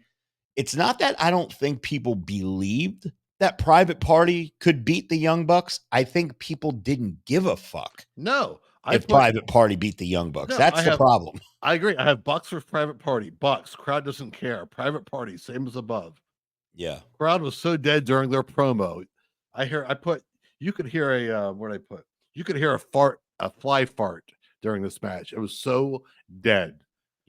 It's not that I don't think people believed that Private Party could beat the Young Bucks. I think people didn't give a fuck. No. Private Party beat the Young Bucks. That's the problem. I agree. I have Bucks versus Private Party. Bucks. Crowd doesn't care. Private Party. Same as above. Yeah. Crowd was so dead during their promo. You could hear you could hear a fly fart during this match. It was so dead.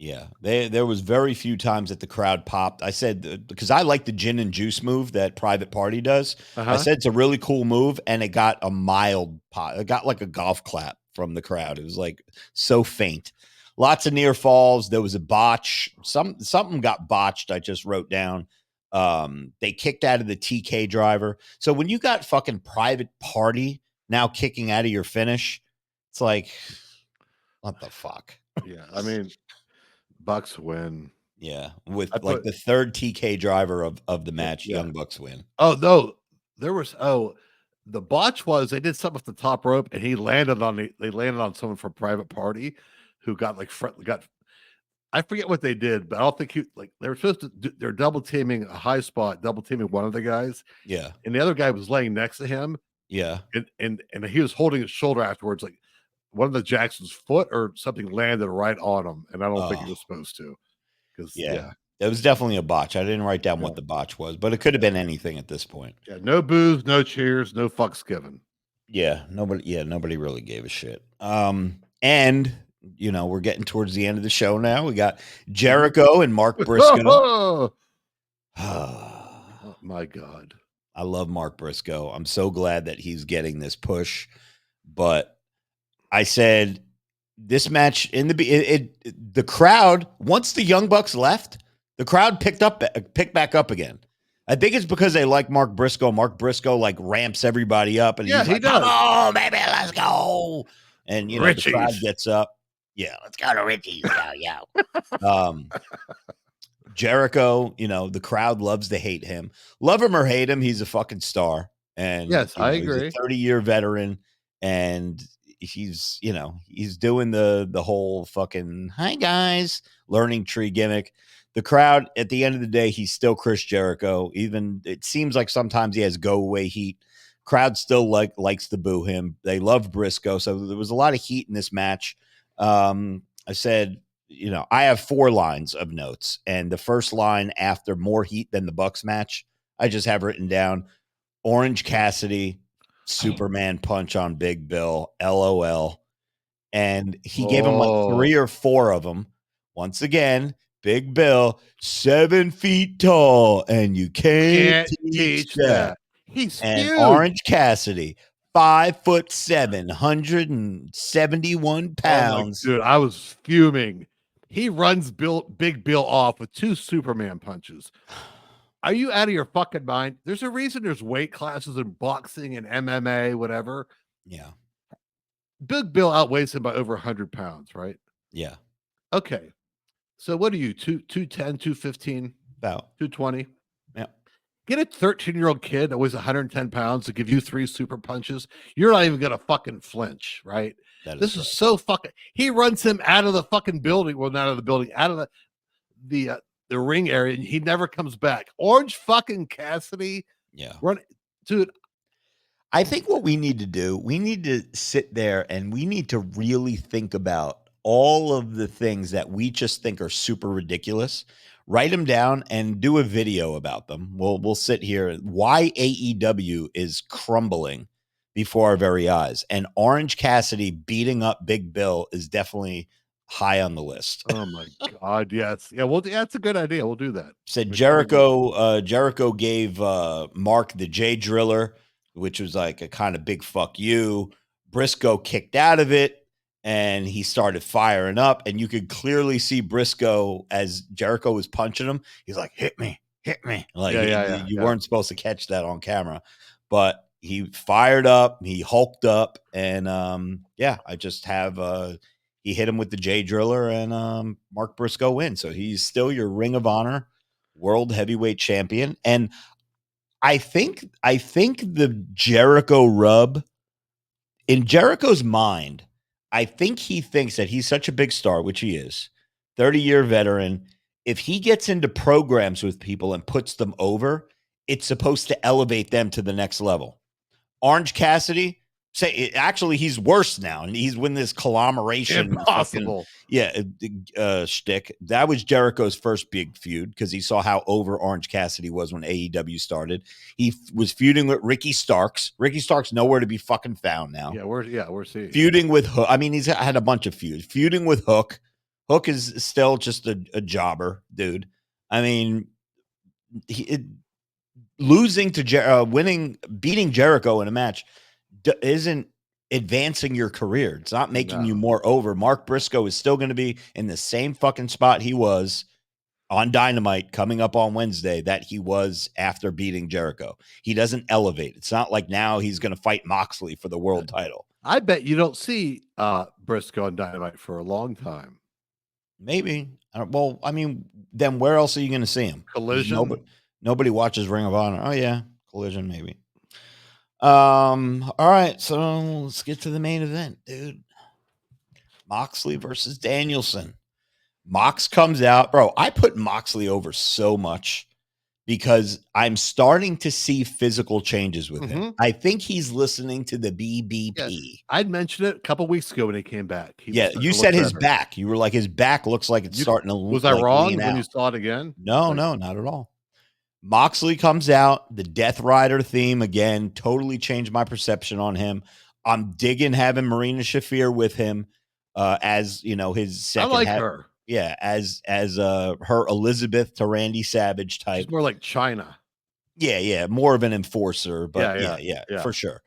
Yeah, there was very few times that the crowd popped. I said, because I like the gin and juice move that Private Party does. I said it's a really cool move, and it got a mild pop. It got like a golf clap from the crowd. It was like so faint. Lots of near falls. There was a botch. Something got botched. I just wrote down. They kicked out of the TK driver. So when you got fucking Private Party now kicking out of your finish, it's like, what the fuck? Yeah, I mean, Bucks win. Yeah, with the third TK driver of the match, Young Bucks win. Oh no, the botch was they did something with the top rope and they landed on someone from Private Party who got I forget what they did, but I don't think they were supposed to they're double teaming a high spot, double teaming one of the guys. Yeah, and the other guy was laying next to him. Yeah, and he was holding his shoulder afterwards, like one of the Jackson's foot or something landed right on him, and I don't think he was supposed to. Because it was definitely a botch. I didn't write down what the botch was, but it could have been anything at this point. Yeah, no boos, no cheers, no fucks given. Yeah, nobody really gave a shit. And we're getting towards the end of the show now. We got Jericho and Mark Briscoe. Oh my God. I love Mark Briscoe. I'm so glad that he's getting this push, but I said this match in the crowd, once the Young Bucks left, the crowd picked back up again. I think it's because they like Mark Briscoe. Mark Briscoe like ramps everybody up, and he's like, "Come on, baby, let's go!" And you know, the crowd gets up. Yeah, let's go to Richie's, yo. Jericho, you know, the crowd loves to hate him. Love him or hate him, he's a fucking star. And yes, I agree. He's a 30-year veteran, and he's doing the whole fucking hi guys learning tree gimmick. The crowd, at the end of the day, he's still Chris Jericho. Even it seems like sometimes he has go away heat. Crowd still likes to boo him. They love Briscoe, so there was a lot of heat in this match. I said, you know, I have 4 lines of notes, and the first line after more heat than the Bucks match, I just have written down Orange Cassidy, Superman punch on Big Bill, LOL. And he gave him like 3 or 4 of them. Once again, Big Bill, 7 feet tall, and you can't teach that. He's and huge. Orange Cassidy, 5'7", 171 pounds. Dude, I was fuming. He runs Big Bill off with 2 Superman punches. Are you out of your fucking mind? There's a reason there's weight classes in boxing and MMA, whatever. Yeah. Big Bill outweighs him by over 100 pounds, right? Yeah. Okay. So what are you, 210, 215? About 220? Yeah. Get a 13-year-old kid that weighs 110 pounds to give you 3 super punches. You're not even going to fucking flinch, right? This is so fucking... He runs him out of the fucking building. Well, not out of the building, out of the ring area, and he never comes back. Orange fucking Cassidy. Yeah. Dude. I think what we need to do, we need to sit there and we need to really think about all of the things that we just think are super ridiculous. Write them down and do a video about them. We'll sit here. Why AEW is crumbling before our very eyes. And Orange Cassidy beating up Big Bill is definitely high on the list. Oh my God. Yes. Yeah. Well, that's a good idea. We'll do that. Said Jericho, Jericho gave Mark the J Driller, which was like a kind of big fuck you. Briscoe kicked out of it and he started firing up, and you could clearly see Briscoe as Jericho was punching him. He's like, hit me. Like you weren't supposed to catch that on camera, but he fired up, he hulked up, and I just have he hit him with the J Driller, and Mark Briscoe wins. So he's still your Ring of Honor World Heavyweight Champion. And I think the Jericho rub, in Jericho's mind, I think he thinks that he's such a big star, which he is, 30-year veteran. If he gets into programs with people and puts them over, it's supposed to elevate them to the next level. Orange Cassidy, actually, he's worse now, and he's with this conglomeration. Impossible. Shtick. That was Jericho's first big feud because he saw how over Orange Cassidy was when AEW started. He was feuding with Ricky Starks. Ricky Starks nowhere to be fucking found now. We're seeing feuding with Hook. I mean, he's had a bunch of feuds. Feuding with Hook. Hook is still just a jobber, dude. I mean, losing to beating Jericho in a match isn't advancing your career. It's not making you more over. Mark Briscoe is still going to be in the same fucking spot he was on Dynamite coming up on Wednesday that he was after beating Jericho. He doesn't elevate. It's not like now he's going to fight Moxley for the world title. I bet you don't see Briscoe on Dynamite for a long time. Maybe. Well, I mean, then where else are you going to see him? Collision? Nobody watches Ring of Honor. Oh, yeah. Collision, maybe. All right, so let's get to the main event, dude. Moxley versus Danielson. Mox comes out. Bro, I put Moxley over so much because I'm starting to see physical changes with him. I think he's listening to the BBP. Yeah, I'd mentioned it a couple weeks ago when he came back. You said his back. You were like, his back looks like it's starting to look. Was I wrong when you saw it again? No, not at all. Moxley comes out, the Death Rider theme again, totally changed my perception on him. I'm digging having Marina Shafir with him as, you know, his second. I like her. Yeah, as her Elizabeth to Randy Savage type. She's more like China. Yeah, more of an enforcer, but yeah, for sure.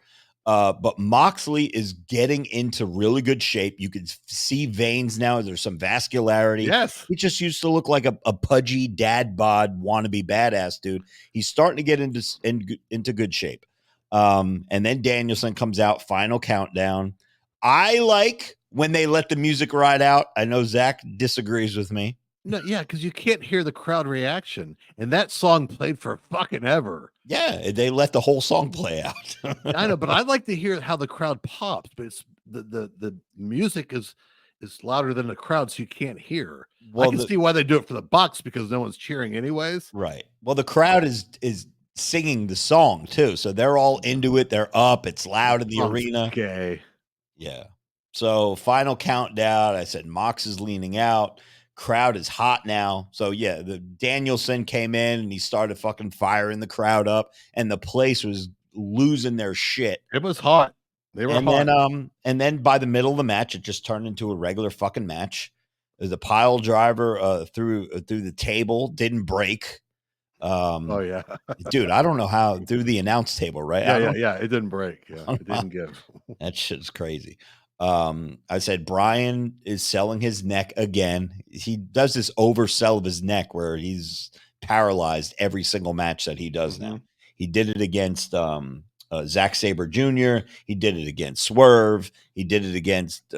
But Moxley is getting into really good shape. You can see veins now. There's some vascularity. Yes. He just used to look like a pudgy dad bod wannabe badass dude. He's starting to get into good shape. And then Danielson comes out, final countdown. I like when they let the music ride out. I know Zach disagrees with me. No, yeah, because you can't hear the crowd reaction. And that song played for fucking ever. Yeah, they let the whole song play out. I know, but I like to hear how the crowd pops, but it's the music is louder than the crowd, so you can't hear. Well, I can see why they do it for the Bucks because no one's cheering anyways. Right. Well, the crowd is singing the song too, so they're all into it. They're up. It's loud in the arena. Okay. Yeah. So final countdown. I said Mox is leaning out. Crowd is hot now. So yeah, the Danielson came in and he started fucking firing the crowd up, and the place was losing their shit. It was hot. They were hot. And then by the middle of the match, it just turned into a regular fucking match. There's a pile driver through the table, didn't break. Oh yeah, dude, I don't know how through the announce table, right? Yeah, it didn't break. Yeah, it didn't give. That shit's crazy. I said Brian is selling his neck again. He does this oversell of his neck where he's paralyzed every single match that he does now. He did it against Zack Sabre Jr. He did it against Swerve. He did it against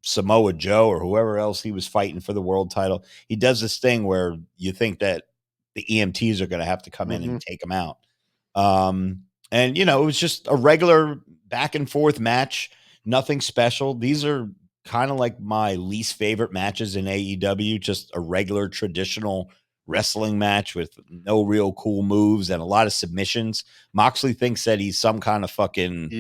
Samoa Joe or whoever else he was fighting for the world title. He does this thing where you think that the EMTs are going to have to come in and take him out. And, you know, it was just a regular back and forth match. Nothing special. These are kind of like my least favorite matches in AEW, just a regular traditional wrestling match with no real cool moves and a lot of submissions. Moxley thinks that he's some kind of fucking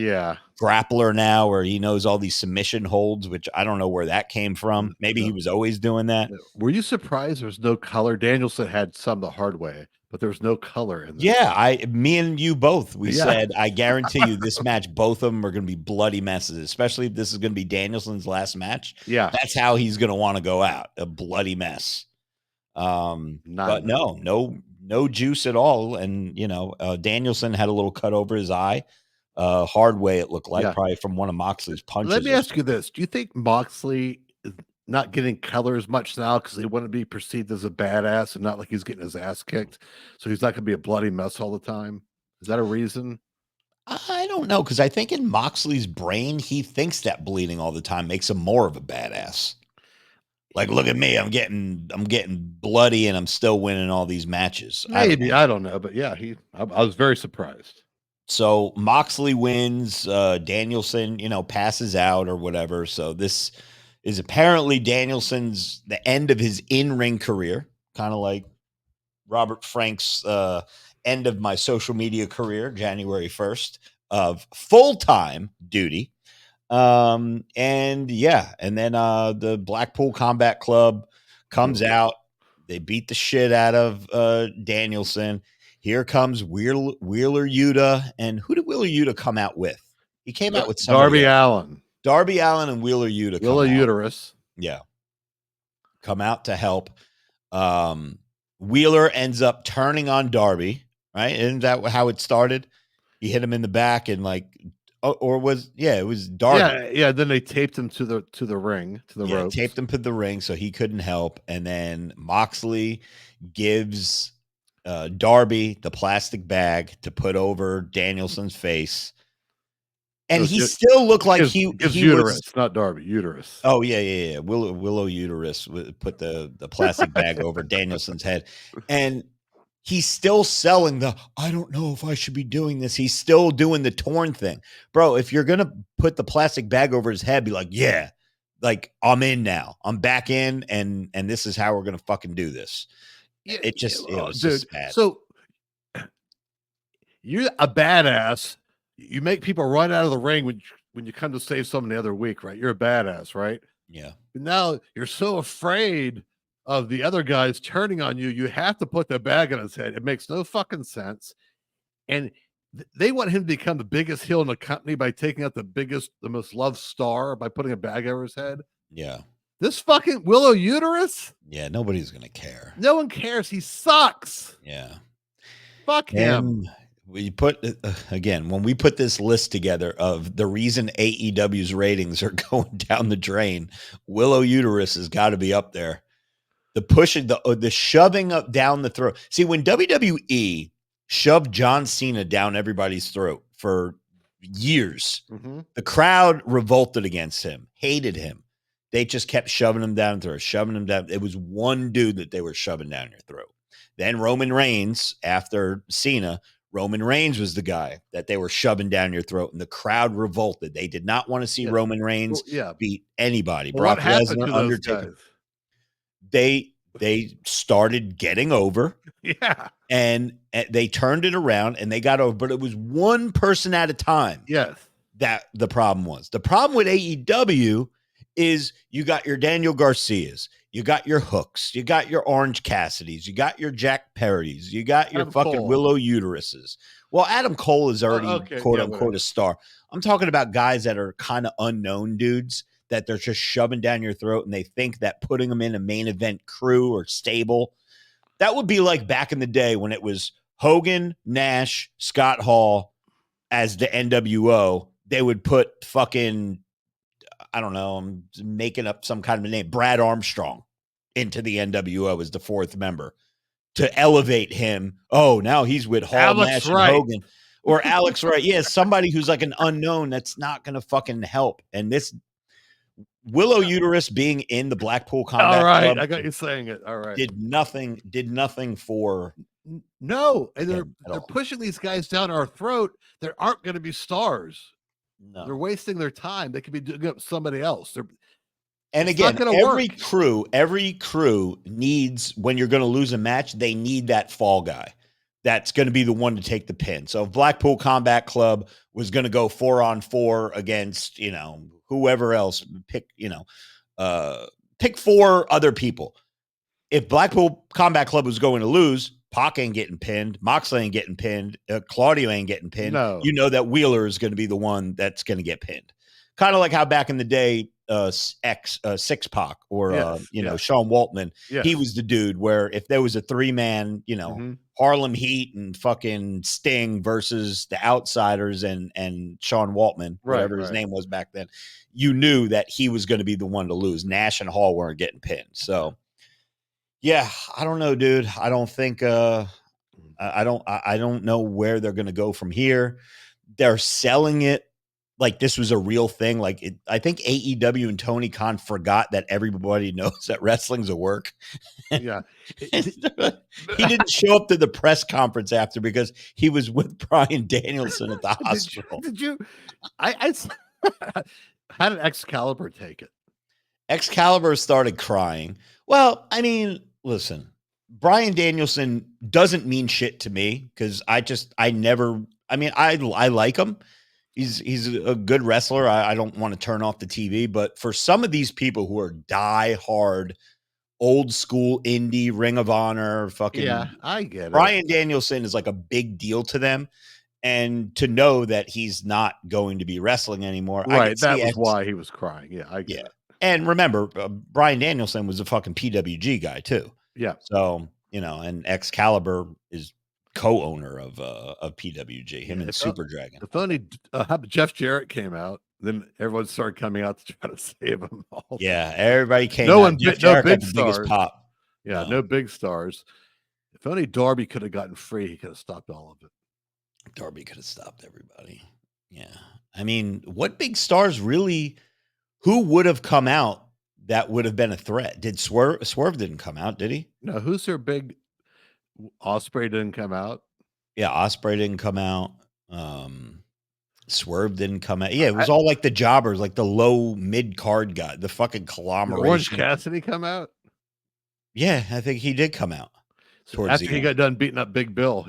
grappler now, where he knows all these submission holds, which I don't know where that came from. Maybe he was always doing that. Were you surprised there's no color? Danielson had some the hard way, but there's no color in this. Yeah, me and you both, we said, I guarantee you this match, both of them are going to be bloody messes, especially if this is going to be Danielson's last match. Yeah. That's how he's going to want to go out, a bloody mess. But no juice at all. And, you know, Danielson had a little cut over his eye, hard way it looked like, probably from one of Moxley's punches. Let me ask you this. Do you think Moxley is not getting color as much now because he wouldn't be perceived as a badass and not like he's getting his ass kicked? So he's not going to be a bloody mess all the time. Is that a reason? I don't know, because I think in Moxley's brain, he thinks that bleeding all the time makes him more of a badass. Like, look at me, I'm getting bloody and I'm still winning all these matches. Maybe, I don't know, but yeah, I was very surprised. So Moxley wins, Danielson, you know, passes out or whatever. So this is apparently Danielson's the end of his in-ring career, kind of like Robert Frank's end of my social media career, January 1st, of full-time duty. And then the Blackpool Combat Club comes out. They beat the shit out of Danielson. Here comes Wheeler Yuta. And who did Wheeler Yuta come out with? He came out with Darby Allin. Darby Allin and Wheeler Yuta. Wheeler Uterus. Yeah. Come out to help. Wheeler ends up turning on Darby, right? Isn't that how it started? He hit him in the back and it was Darby. Yeah. Then they taped him to the ring, to the ropes. Taped him to the ring so he couldn't help. And then Moxley gives Darby the plastic bag to put over Danielson's face. And he still looked like he uterus, not Darby, uterus. Oh, yeah. Willow Uterus put the plastic bag over Danielson's head. And he's still selling I don't know if I should be doing this. He's still doing the torn thing. Bro, if you're going to put the plastic bag over his head, be like, yeah, like I'm in now. I'm back in and this is how we're going to fucking do this. Yeah, it was just bad. So you're a badass. You make people run out of the ring when you come to save someone the other week, right? You're a badass, right? Yeah. But now you're so afraid of the other guys turning on you, you have to put the bag on his head. It makes no fucking sense. And they want him to become the biggest heel in the company by taking out the most loved star by putting a bag over his head. Yeah. This fucking Willow Uterus? Yeah, nobody's going to care. No one cares. He sucks. Yeah. Fuck him. we put again, when we put this list together of the reason AEW's ratings are going down the drain, Willow Uterus has got to be up there. The pushing, the shoving up down the throat. See, when WWE shoved John Cena down everybody's throat for years, the crowd revolted against him, hated him. They just kept shoving him down through, shoving him down. It was one dude that they were shoving down your throat. Then Roman Reigns, after Cena, Roman Reigns was the guy that they were shoving down your throat, and the crowd revolted. They did not want to see Roman Reigns beat anybody. Well, Brock Lesnar, Undertaker. They started getting over. Yeah. And they turned it around and they got over, but it was one person at a time. Yes. That the problem was. The problem with AEW is you got your Daniel Garcias, you got your Hooks, you got your Orange Cassidys, you got your Jack Perrys, you got your fucking Willow Uteruses. Well, Adam Cole is already quote unquote a star. I'm talking about guys that are kind of unknown dudes that they're just shoving down your throat, and they think that putting them in a main event crew or stable, that would be like back in the day when it was Hogan, Nash, Scott Hall as the NWO. They would put fucking, I don't know, I'm making up some kind of a name, Brad Armstrong into the NWO as the fourth member to elevate him. Oh, now he's with Hall, Alex Nash, Wright. and Hogan. Or Alex Wright. Yeah, somebody who's like an unknown that's not going to fucking help. And this Willow Uterus being in the Blackpool Combat Club, I got you saying it. All right. Did nothing for. No, and they're pushing these guys down our throat. There aren't going to be stars. No. They're wasting their time. They could be doing it with somebody else. And again, every crew needs, when you're going to lose a match, they need that fall guy that's going to be the one to take the pin. So if Blackpool Combat Club was going to go 4-on-4 against, whoever else, pick 4 other people. If Blackpool Combat Club was going to lose, Pac ain't getting pinned, Moxley ain't getting pinned, Claudio ain't getting pinned. No. You know that Wheeler is going to be the one that's going to get pinned. Kind of like how back in the day, Six Pac or Sean Waltman, he was the dude where if there was a 3-man, Harlem Heat and fucking Sting versus the Outsiders and Sean Waltman, whatever his name was back then, you knew that he was going to be the one to lose. Nash and Hall weren't getting pinned. So yeah, I don't know, dude. I don't think I don't know where they're going to go from here. They're selling it like this was a real thing. I think AEW and Tony Khan forgot that everybody knows that wrestling's a work. Yeah. He didn't show up to the press conference after because he was with Bryan Danielson at the hospital. How did Excalibur take it? Excalibur started crying. Well, I mean, listen, Bryan Danielson doesn't mean shit to me because I like him. He's a good wrestler. I don't want to turn off the TV, but for some of these people who are die hard, old school indie, Ring of Honor, fucking, I get it. Bryan Danielson is like a big deal to them, and to know that he's not going to be wrestling anymore, right? That was why he was crying. Yeah, I get it. And remember, Bryan Danielson was a fucking PWG guy too. Yeah. So and Excalibur is co-owner of PWG, him and Super Dragon. The funny, Jeff Jarrett came out, then everyone started coming out to try to save him all. Yeah, everybody came out. No big stars. Pop. Yeah, no big stars. If only Darby could have gotten free, he could have stopped all of it. Darby could have stopped everybody. Yeah. I mean, what big stars really, who would have come out that would have been a threat? Did Swerve didn't come out, did he? No, who's their big? Osprey didn't come out. Yeah, Osprey didn't come out. Swerve didn't come out. Yeah, it was all like the jobbers, like the low mid card guy, the fucking conglomeration. Orange Cassidy come out? Yeah, I think he did come out. So after he got done beating up Big Bill,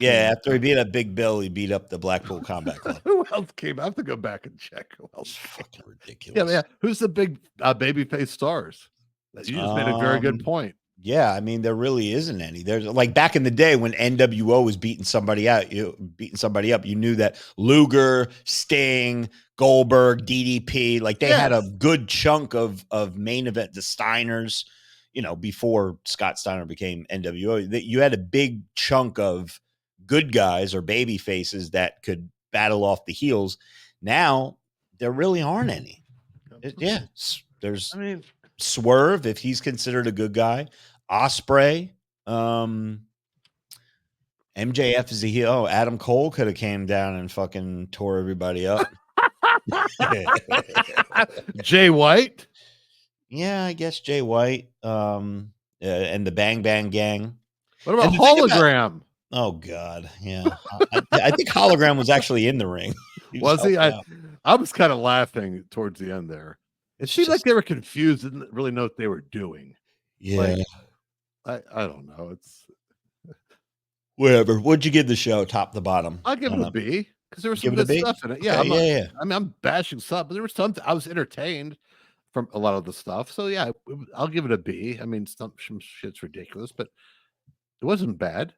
after he beat up Big Bill, he beat up the Blackpool Combat Club. Who else came out? I have to go back and check. Who else? Fucking ridiculous. Yeah. Who's the big babyface stars? You just made a very good point. Yeah, I mean, there really isn't any. There's like back in the day when NWO was beating somebody up, you knew that Luger, Sting, Goldberg, DDP, like they had a good chunk of main event, the Steiners, before Scott Steiner became NWO, that you had a big chunk of good guys or baby faces that could battle off the heels. Now there really aren't any. There's Swerve, if he's considered a good guy. Ospreay, MJF is a heel. Oh, Adam Cole could have came down and fucking tore everybody up. Jay White. Yeah, I guess Jay White. And the Bang Bang Gang. What about Hologram? Oh God, yeah. I think Hologram was actually in the ring. Was he? I was kind of laughing towards the end there. It seemed like they were confused, didn't really know what they were doing. Yeah, like, I don't know. It's whatever. What'd you give the show, top to bottom? I'll give it a B because there was some good stuff in it. Yeah, okay, I mean, I'm bashing stuff, but there was some. I was entertained from a lot of the stuff. So yeah, I'll give it a B. I mean, some shit's ridiculous, but it wasn't bad.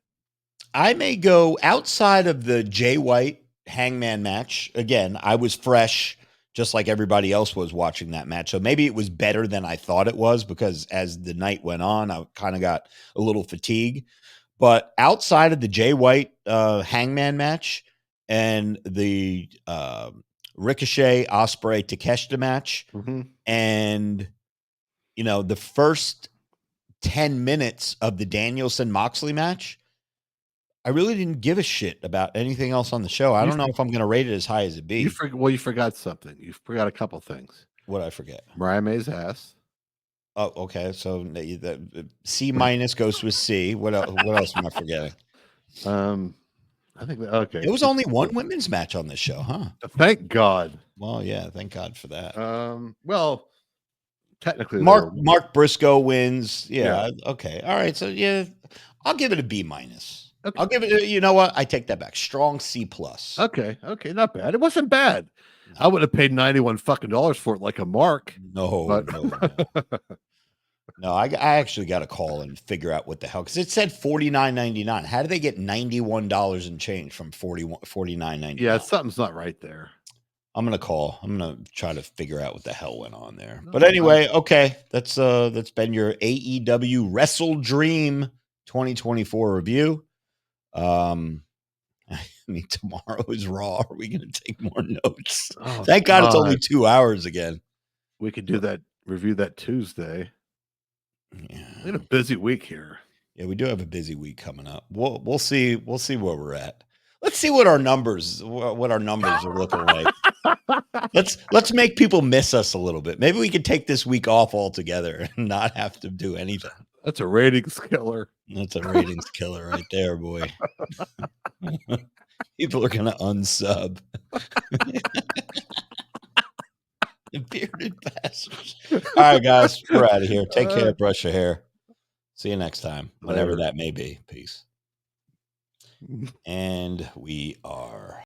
I may go outside of the Jay White Hangman match. Again, I was fresh, just like everybody else was watching that match. So maybe it was better than I thought it was, because as the night went on, I kind of got a little fatigue. But outside of the Jay White Hangman match and the Ricochet Ospreay Takeshita match, and the first 10 minutes of the Danielson Moxley match, I really didn't give a shit about anything else on the show. I don't know if I'm going to rate it as high as a B. You forgot something. You forgot a couple things. What did I forget? Mariah May's ass. Oh, okay. So the C- goes to a C. What else am I forgetting? I think okay. It was only one women's match on this show, huh? Thank God. Well, yeah, thank God for that. Well, technically, Mark Briscoe wins. Yeah. Okay. All right. So yeah, I'll give it a B-. Okay. I'll give it. You know what? I take that back. Strong C+. Okay. Not bad. It wasn't bad. I would have paid $91 fucking for it, like a mark. No. No, I actually got to call and figure out what the hell, because it said $49.99. How did they get $91 and change from $49.99? Yeah, something's not right there. I'm gonna call. I'm gonna try to figure out what the hell went on there. But anyway, okay, that's been your AEW WrestleDream 2024 review. I mean, tomorrow is Raw. Are we going to take more notes? Oh, thank God it's only 2 hours again. We could do that, review that Tuesday. Yeah. We had a busy week here. Yeah, we do have a busy week coming up. We'll see. We'll see where we're at. Let's see what our numbers are looking like. Let's make people miss us a little bit. Maybe we could take this week off altogether and not have to do anything. That's a ratings killer. That's a ratings killer right there, boy. People are going to unsub. The bearded bastards. All right, guys, we're out of here. Take care. Brush your hair. See you next time, whenever that may be. Peace. And we are